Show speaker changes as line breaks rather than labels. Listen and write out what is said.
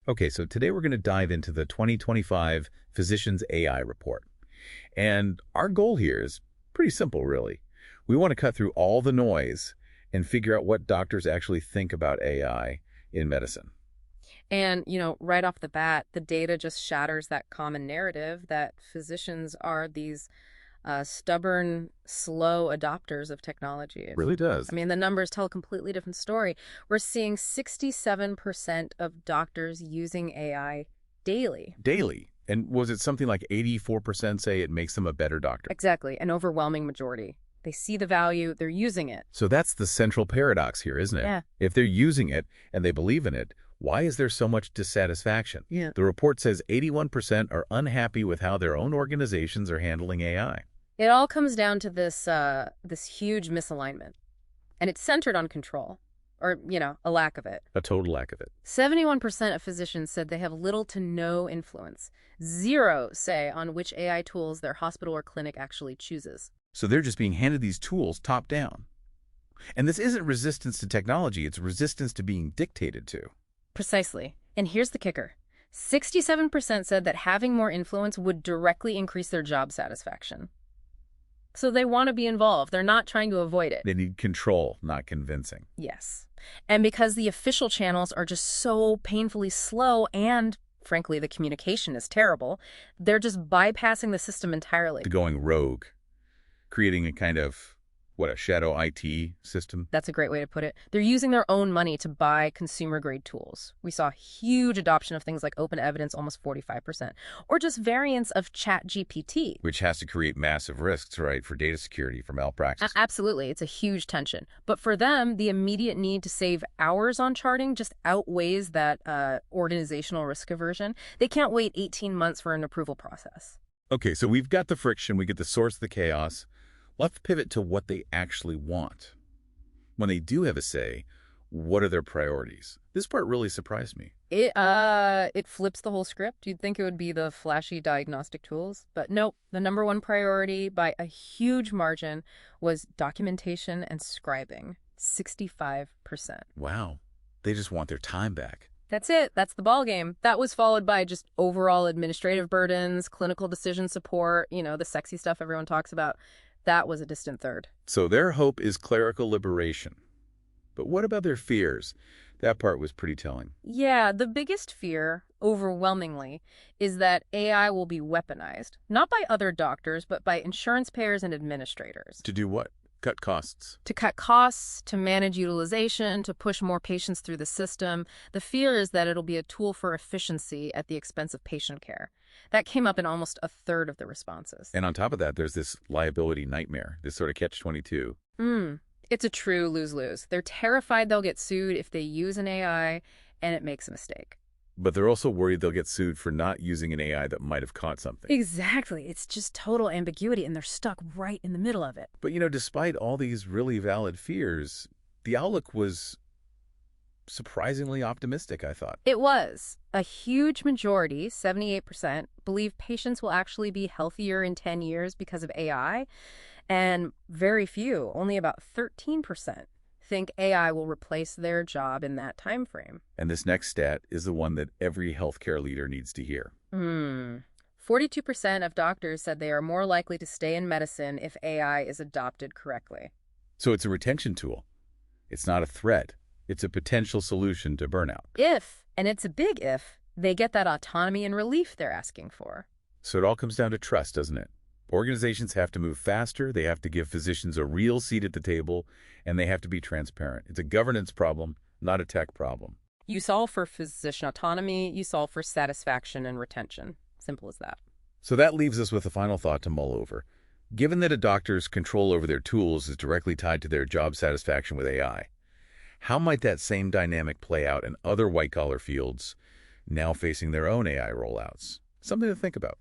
Okay, so today we're going to dive into the 2025 Physicians AI Report. And our goal here is pretty simple, really. We want to cut through all the noise and figure out what doctors actually think about AI in medicine.
And, right off the bat, the data just shatters that common narrative that physicians are these stubborn, slow adopters of technology.
Really does.
I mean, the numbers tell a completely different story. We're seeing 67% of doctors using AI daily.
Daily. And was it something like 84% say it makes them a better doctor?
Exactly, an overwhelming majority. They see the value, they're using it.
So that's the central paradox here, isn't it?
Yeah.
If they're using it and they believe in it, why is there so much dissatisfaction?
Yeah.
The report says 81% are unhappy with how their own organizations are handling AI.
It all comes down to this huge misalignment. And it's centered on control, or, a lack of it.
A total lack of it.
71% of physicians said they have little to no influence. Zero say on which AI tools their hospital or clinic actually chooses.
So they're just being handed these tools top down. And this isn't resistance to technology, it's resistance to being dictated to.
Precisely. And here's the kicker. 67% said that having more influence would directly increase their job satisfaction. So they want to be involved. They're not trying to avoid it.
They need control, not convincing.
Yes. And because the official channels are just so painfully slow and, frankly, the communication is terrible, they're just bypassing the system entirely.
To going rogue, creating a kind of, a shadow IT system?
That's a great way to put it. They're using their own money to buy consumer-grade tools. We saw huge adoption of things like open evidence, almost 45%, or just variants of ChatGPT.
Which has to create massive risks, right, for data security, for malpractice.
Absolutely. It's a huge tension. But for them, the immediate need to save hours on charting just outweighs that organizational risk aversion. They can't wait 18 months for an approval process.
Okay, so we've got the friction, we get the source of the chaos. Let's pivot to what they actually want. When they do have a say, what are their priorities? This part really surprised me.
It flips the whole script. You'd think it would be the flashy diagnostic tools, but nope. The number one priority by a huge margin was documentation and scribing, 65%.
Wow. They just want their time back.
That's it. That's the ball game. That was followed by just overall administrative burdens, clinical decision support, the sexy stuff everyone talks about. That was a distant third.
So their hope is clerical liberation. But what about their fears? That part was pretty telling.
Yeah, the biggest fear, overwhelmingly, is that AI will be weaponized, not by other doctors, but by insurance payers and administrators.
To do what? Cut costs.
To cut costs, to manage utilization, to push more patients through the system. The fear is that it'll be a tool for efficiency at the expense of patient care. That came up in almost a third of the responses.
And on top of that, there's this liability nightmare, this sort of catch-22.
It's a true lose-lose. They're terrified they'll get sued if they use an AI and it makes a mistake.
But they're also worried they'll get sued for not using an AI that might have caught something.
Exactly. It's just total ambiguity, and they're stuck right in the middle of it.
But, despite all these really valid fears, the outlook was surprisingly optimistic, I thought.
It was. A huge majority, 78%, believe patients will actually be healthier in 10 years because of AI, and very few, only about 13%, think AI will replace their job in that time frame.
And this next stat is the one that every healthcare leader needs to hear.
42% of doctors said they are more likely to stay in medicine if AI is adopted correctly.
So it's a retention tool. It's not a threat. It's a potential solution to burnout.
If, and it's a big if, they get that autonomy and relief they're asking for.
So it all comes down to trust, doesn't it? Organizations have to move faster, they have to give physicians a real seat at the table, and they have to be transparent. It's a governance problem, not a tech problem.
You solve for physician autonomy, you solve for satisfaction and retention. Simple as that.
So that leaves us with a final thought to mull over. Given that a doctor's control over their tools is directly tied to their job satisfaction with AI, how might that same dynamic play out in other white-collar fields now facing their own AI rollouts? Something to think about.